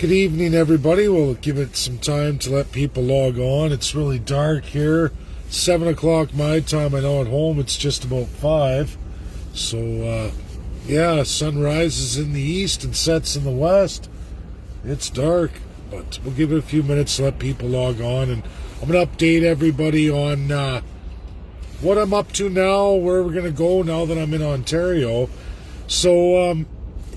Good evening, everybody. We'll give it some time to let people log on. It's really dark here. 7 o'clock my time. I know at home it's just about 5. So, sun rises in the east and sets in the west. It's dark, but we'll give it a few minutes to let people log on. And I'm going to update everybody on what I'm up to now, where we're going to go now that I'm in Ontario. So,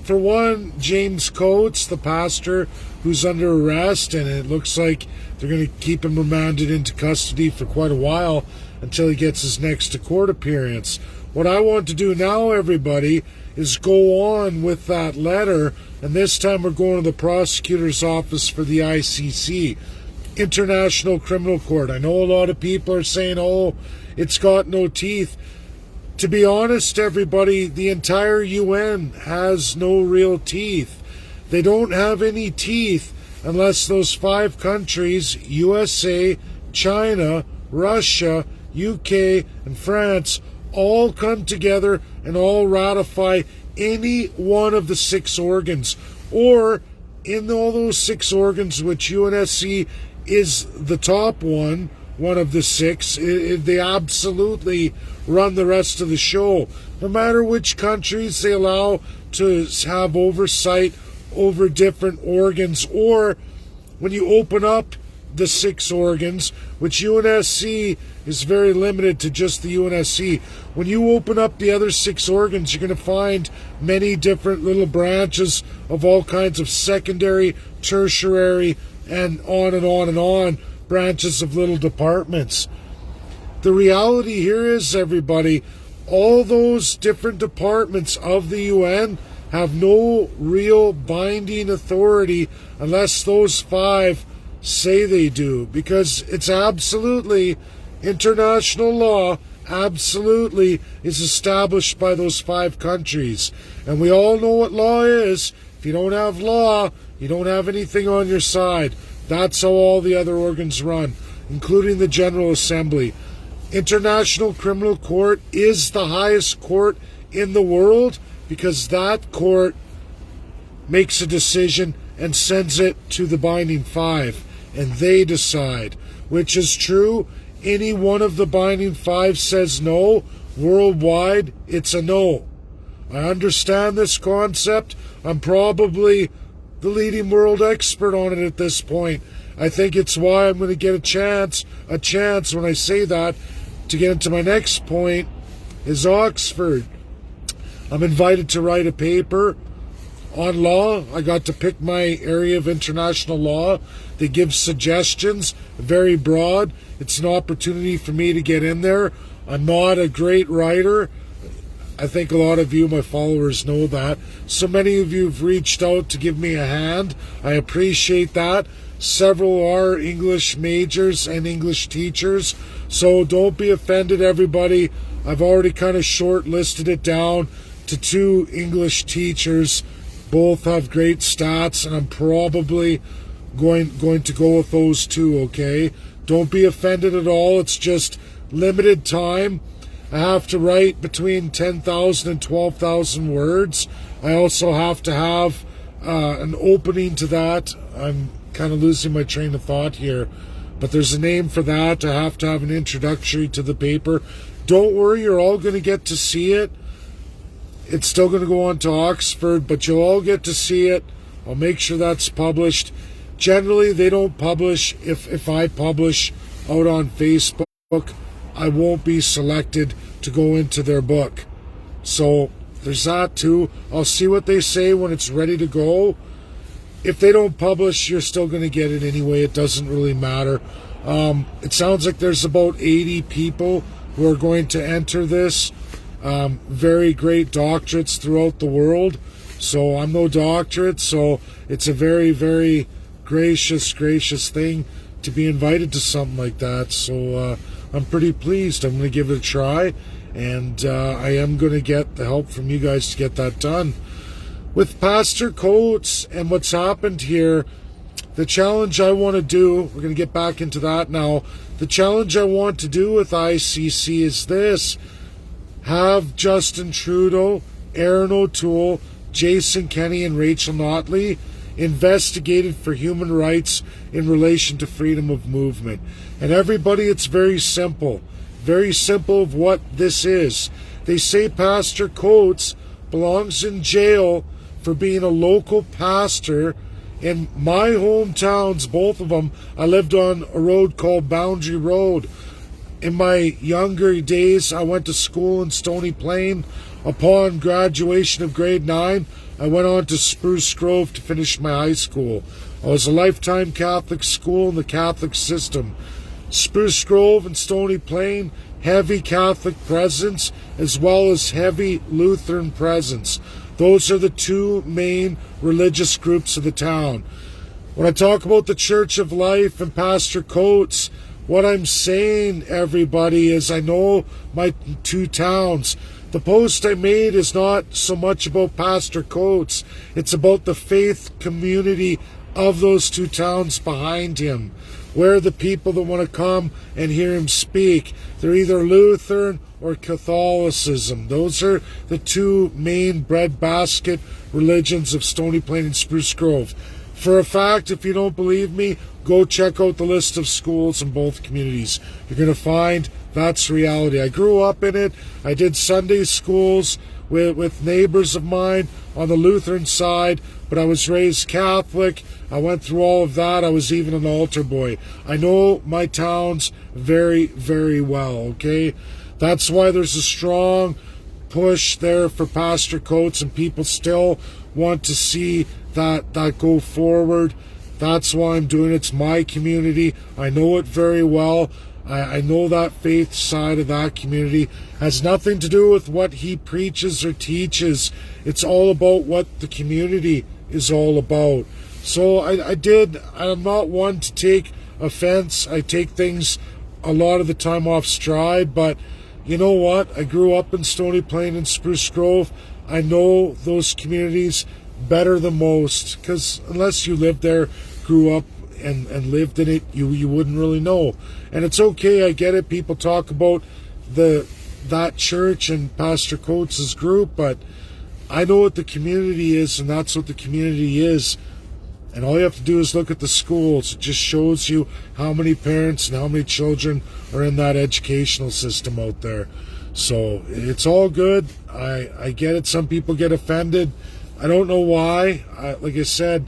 for one, James Coates, the pastor who's under arrest, and it looks like they're going to keep him remanded into custody for quite a while until he gets his next court appearance. What I want to do now, everybody, is go on with that letter, and this time we're going to the prosecutor's office for the ICC, International Criminal Court. I know a lot of people are saying, oh, it's got no teeth. To be honest, everybody, the entire UN has no real teeth. They don't have any teeth unless those 5 countries, USA, China, Russia, UK, and France, all come together and all ratify any one of the 6 organs. Or, in all those 6 organs, which UNSC is the top one of the 6, they absolutely run the rest of the show. No matter which countries they allow to have oversight over different organs, or when you open up the 6 organs, which UNSC is very limited to just the UNSC. When you open up the other 6 organs, you're going to find many different little branches of all kinds of secondary, tertiary, and on and on and on branches of little departments. The reality here is, everybody, all those different departments of the UN have no real binding authority unless those 5 say they do, because it's absolutely international law, absolutely is established by those 5 countries. And we all know what law is. If you don't have law, you don't have anything on your side. That's how all the other organs run, including the General Assembly. International Criminal Court is the highest court in the world because that court makes a decision and sends it to the binding 5, and they decide which is true. Any one of the binding 5 says no, worldwide it's a no. I understand this concept. I'm probably the leading world expert on it at this point. I think it's why I'm going to get a chance when I say that, to get into my next point, is Oxford. I'm invited to write a paper on law. I got to pick my area of international law. They give suggestions, very broad. It's an opportunity for me to get in there. I'm not a great writer. I think a lot of you, my followers, know that. So many of you have reached out to give me a hand. I appreciate that. Several are English majors and English teachers. So don't be offended, everybody. I've already kind of short-listed it down to 2 English teachers. Both have great stats, and I'm probably going to go with those 2, okay? Don't be offended at all. It's just limited time. I have to write between 10,000 and 12,000 words. I also have to have an opening to that. I'm kind of losing my train of thought here, but there's a name for that. I have to have an introductory to the paper. Don't worry, you're all going to get to see it. It's still going to go on to Oxford, but you'll all get to see it. I'll make sure that's published. Generally, they don't publish. If I publish out on Facebook, I won't be selected to go into their book. So there's that too. I'll see what they say when it's ready to go. If they don't publish, you're still going to get it anyway. It doesn't really matter. It sounds like there's about 80 people who are going to enter this. Very great doctorates throughout the world. So I'm no doctorate, so it's a very, very gracious thing to be invited to something like that. So I'm pretty pleased. I'm going to give it a try, and I am going to get the help from you guys to get that done. With Pastor Coates and what's happened here, the challenge I want to do, we're going to get back into that now. The challenge I want to do with ICC is this: have Justin Trudeau, Aaron O'Toole, Jason Kenney, and Rachel Notley investigated for human rights in relation to freedom of movement. And everybody, it's very simple of what this is. They say Pastor Coates belongs in jail for being a local pastor in my hometowns, both of them. I lived on a road called Boundary Road. In my younger days, I went to school in Stony Plain. Upon graduation of grade 9, I went on to Spruce Grove to finish my high school. I was a lifetime Catholic school in the Catholic system. Spruce Grove and Stony Plain, heavy Catholic presence as well as heavy Lutheran presence. Those are the two main religious groups of the town. When I talk about the Church of Life and Pastor Coates, what I'm saying, everybody, is I know my two towns. The post I made is not so much about Pastor Coates. It's about the faith community of those two towns behind him. Where are the people that want to come and hear him speak? They're either Lutheran or Catholicism. Those are the two main breadbasket religions of Stony Plain and Spruce Grove. For a fact, if you don't believe me, go check out the list of schools in both communities. You're going to find that's reality. I grew up in it. I did Sunday schools with neighbors of mine on the Lutheran side, but I was raised Catholic. I went through all of that. I was even an altar boy. I know my towns very, very well, okay? That's why there's a strong push there for Pastor Coates, and people still want to see that go forward. That's why I'm doing it. It's my community. I know it very well. I know that faith side of that community has nothing to do with what he preaches or teaches. It's all about what the community is all about. So I'm not one to take offense. I take things a lot of the time off stride, but you know what? I grew up in Stony Plain and Spruce Grove. I know those communities better than most, because unless you lived there, grew up and lived in it, you wouldn't really know. And it's okay, I get it. People talk about that church and Pastor Coates' group, but I know what the community is, and that's what the community is. And all you have to do is look at the schools. It just shows you how many parents and how many children are in that educational system out there. So it's all good. I get it. Some people get offended. I don't know why. Like I said,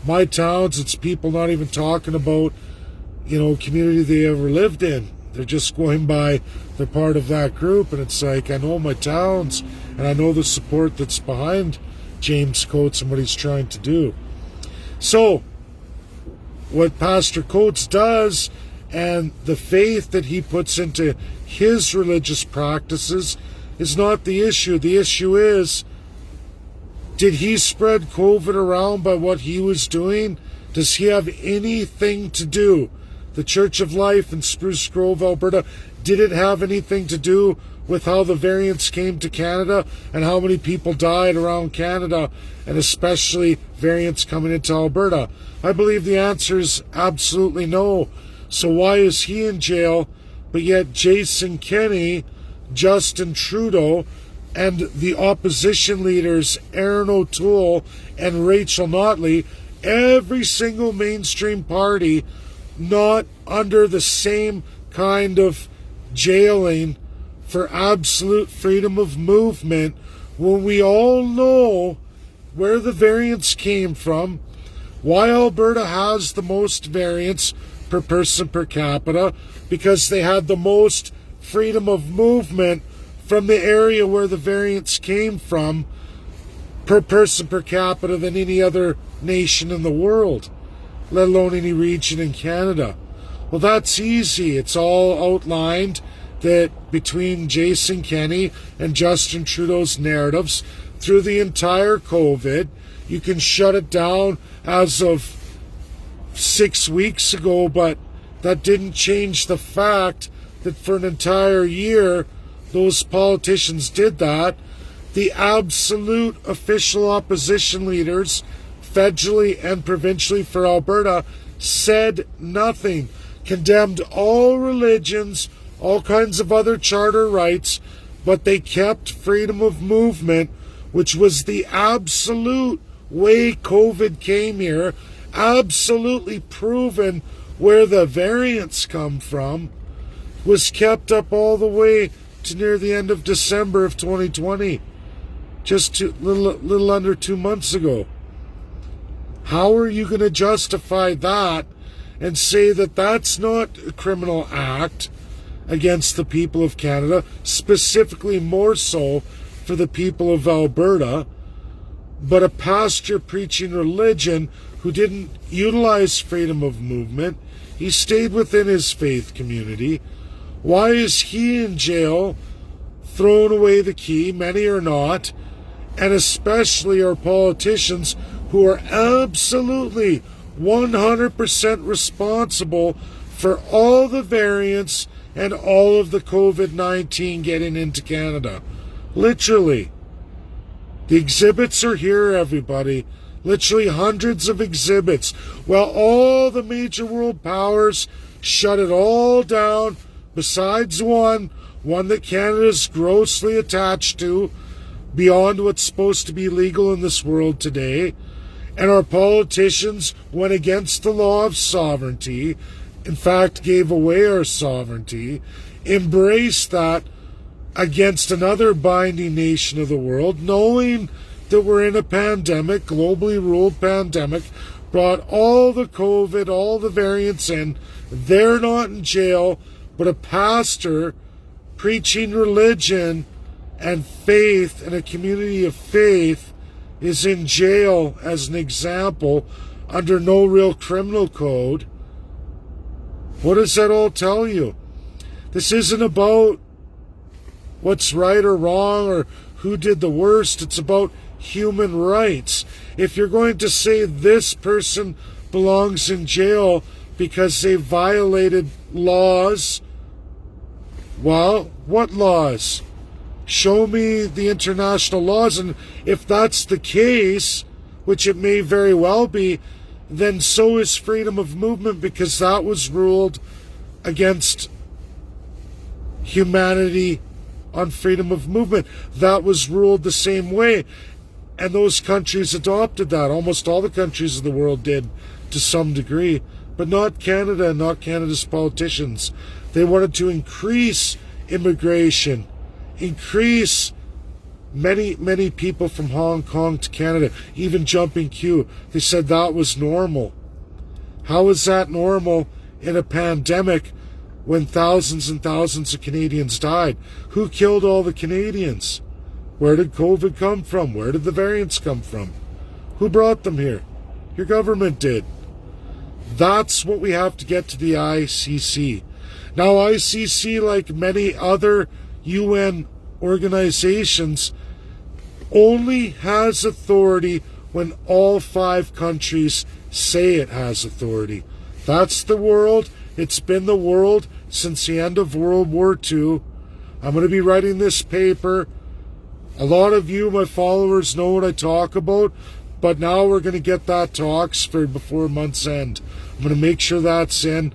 my towns, it's people not even talking about, community they ever lived in. They're just going by, they're part of that group. And it's like, I know my towns, and I know the support that's behind James Coates and what he's trying to do. So, what Pastor Coates does and the faith that he puts into his religious practices is not the issue. The issue is, did he spread COVID around by what he was doing? Does he have anything to do? The Church of Life in Spruce Grove, Alberta, did it have anything to do with how the variants came to Canada and how many people died around Canada, and especially variants coming into Alberta? I believe the answer is absolutely no. So why is he in jail, but yet Jason Kenney, Justin Trudeau, and the opposition leaders Aaron O'Toole and Rachel Notley, every single mainstream party, not under the same kind of jailing for absolute freedom of movement, when we all know where the variants came from, why Alberta has the most variants per person per capita, because they had the most freedom of movement from the area where the variants came from per person per capita than any other nation in the world, let alone any region in Canada. Well, that's easy. It's all outlined that between Jason Kenney and Justin Trudeau's narratives through the entire COVID, you can shut it down as of 6 weeks ago, but that didn't change the fact that for an entire year, those politicians did that. The absolute official opposition leaders, federally and provincially for Alberta, said nothing, condemned all religions, all kinds of other charter rights, but they kept freedom of movement, which was the absolute way COVID came here, absolutely proven where the variants come from, was kept up all the way to near the end of December of 2020, just little under 2 months ago. How are you going to justify that and say that that's not a criminal act against the people of Canada, specifically more so for the people of Alberta, but a pastor preaching religion who didn't utilize freedom of movement? He stayed within his faith community. Why is he in jail, throwing away the key? Many are not, and especially our politicians who are absolutely 100% responsible for all the variants and all of the COVID-19 getting into Canada. Literally. The exhibits are here, everybody. Literally hundreds of exhibits. Well, all the major world powers shut it all down, besides one that Canada's grossly attached to, beyond what's supposed to be legal in this world today. And our politicians went against the law of sovereignty, in fact, gave away our sovereignty, embraced that against another binding nation of the world, knowing that we're in a pandemic, globally ruled pandemic, brought all the COVID, all the variants in. They're not in jail, but a pastor preaching religion and faith in a community of faith is in jail as an example under no real criminal code. What does that all tell you? This isn't about what's right or wrong or who did the worst. It's about human rights. If you're going to say this person belongs in jail because they violated laws, well, what laws? Show me the international laws, and if that's the case, which it may very well be, then so is freedom of movement, because that was ruled against humanity on freedom of movement. That was ruled the same way, and those countries adopted that. Almost all the countries of the world did to some degree, but not Canada and not Canada's politicians. They wanted to increase immigration, increase many people from Hong Kong to Canada, even jumping queue. They said that was normal. How is that normal in a pandemic when thousands and thousands of Canadians died? Who killed all the Canadians? Where did COVID come from? Where did the variants come from? Who brought them here? Your government did. That's what we have to get to the ICC. Now, ICC, like many other UN organizations, only has authority when all 5 countries say it has authority. That's the world. It's been the world since the end of World War II. I'm going to be writing this paper. A lot of you, my followers, know what I talk about, but now we're going to get that to Oxford before month's end. I'm going to make sure that's in.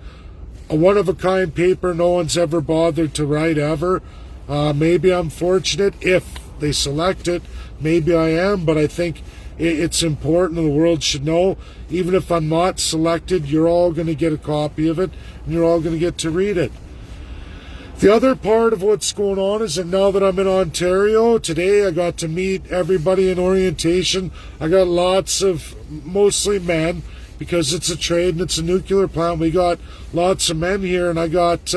A one-of-a-kind paper no one's ever bothered to write ever. Maybe I'm fortunate if they select it. Maybe I am, but I think it's important and the world should know. Even if I'm not selected, you're all going to get a copy of it, and you're all going to get to read it. The other part of what's going on is that now that I'm in Ontario, today I got to meet everybody in orientation. I got lots of, mostly men, because it's a trade and it's a nuclear plant. We got lots of men here, and I got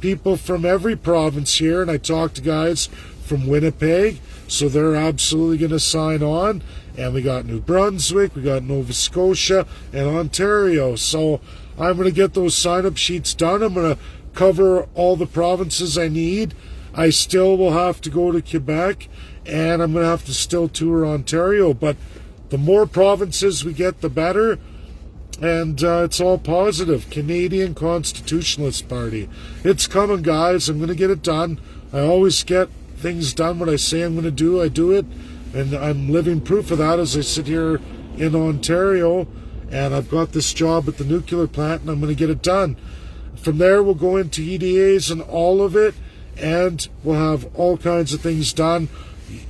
people from every province here, and I talked to guys from Winnipeg, so they're absolutely going to sign on. And we got New Brunswick, we got Nova Scotia, and Ontario. So I'm going to get those sign-up sheets done. I'm going to cover all the provinces I need. I still will have to go to Quebec, and I'm going to have to still tour Ontario. But the more provinces we get, the better. And it's all positive. Canadian Constitutionalist Party. It's coming, guys. I'm going to get it done. I always get things done. What I say I'm going to do, I do it. And I'm living proof of that as I sit here in Ontario. And I've got this job at the nuclear plant, and I'm going to get it done. From there, we'll go into EDAs and all of it. And we'll have all kinds of things done.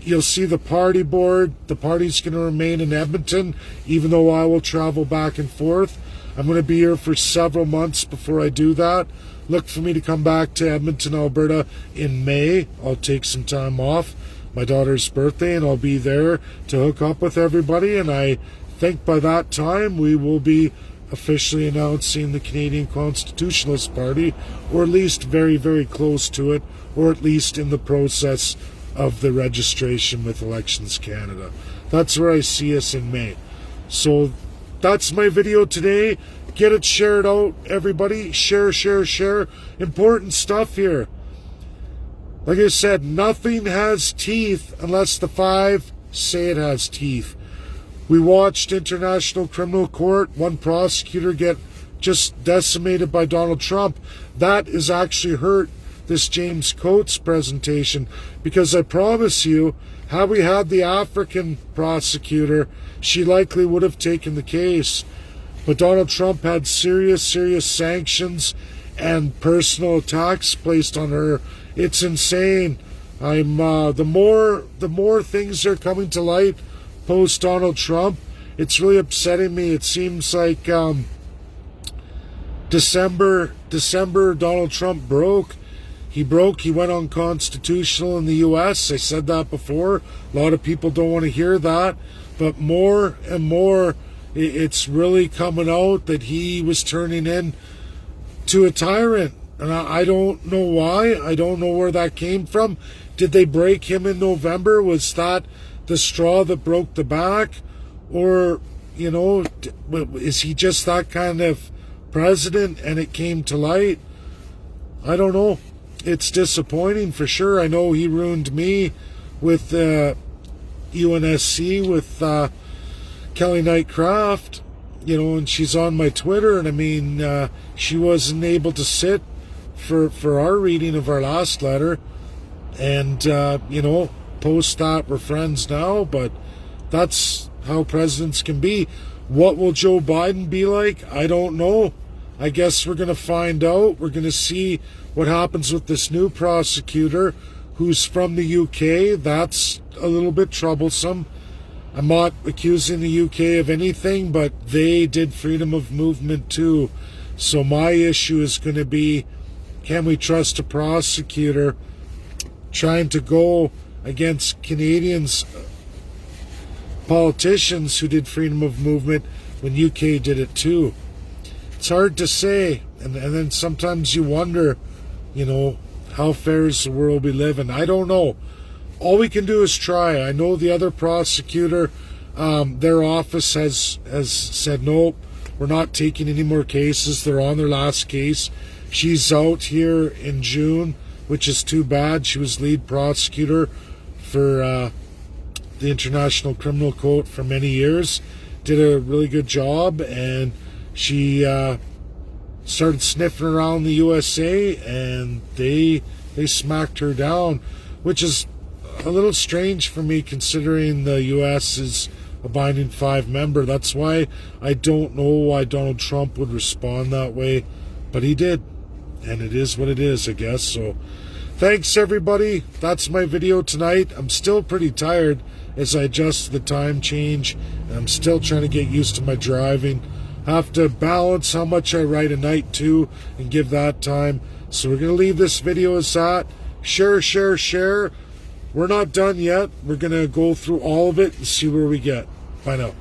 You'll see the party board. The party's going to remain in Edmonton, even though I will travel back and forth. I'm going to be here for several months before I do that. Look for me to come back to Edmonton, Alberta in May. I'll take some time off, my daughter's birthday, and I'll be there to hook up with everybody. And I think by that time we will be officially announcing the Canadian Constitutionalist Party, or at least very, very close to it, or at least in the process of the registration with Elections Canada. That's where I see us in May. So that's my video today. Get it shared out, everybody. Share, share, share. Important stuff here. Like I said, nothing has teeth unless the five say it has teeth. We watched International Criminal Court, one prosecutor get just decimated by Donald Trump. That has actually hurt this James Coates presentation, because I promise you, had we had the African prosecutor, she likely would have taken the case. But Donald Trump had serious sanctions and personal attacks placed on her. It's insane. The more things are coming to light post Donald Trump, it's really upsetting me. It seems like December Donald Trump broke. He went unconstitutional in the U.S. I said that before. A lot of people don't want to hear that. But more and more, it's really coming out that he was turning into a tyrant. And I don't know why. I don't know where that came from. Did they break him in November? Was that the straw that broke the back? Or, is he just that kind of president and it came to light? I don't know. It's disappointing for sure. I know he ruined me with UNSC, with Kelly Knight Craft, and she's on my Twitter, and I mean, she wasn't able to sit for our reading of our last letter, and, post that we're friends now, but that's how presidents can be. What will Joe Biden be like? I don't know. I guess we're going to find out. We're going to see what happens with this new prosecutor who's from the UK. That's a little bit troublesome. I'm not accusing the UK of anything, but they did freedom of movement too. So my issue is going to be, can we trust a prosecutor trying to go against Canadians, politicians who did freedom of movement when UK did it too? It's hard to say, and then sometimes you wonder, how fair is the world we live in? I don't know. All we can do is try. I know the other prosecutor, their office has said, nope, we're not taking any more cases. They're on their last case. She's out here in June, which is too bad. She was lead prosecutor for the International Criminal Court for many years. Did a really good job, and she started sniffing around the USA, and they smacked her down, which is a little strange for me considering the US is a binding 5 member. That's why I don't know why Donald Trump would respond that way, but he did, and it is what it is, I guess. So thanks everybody. That's my video tonight. I'm still pretty tired as I adjust to the time change, and I'm still trying to get used to my driving. Have to balance how much I write a night too and give that time. So we're going to leave this video as that. Share, share, share. We're not done yet. We're going to go through all of it and see where we get. Bye now.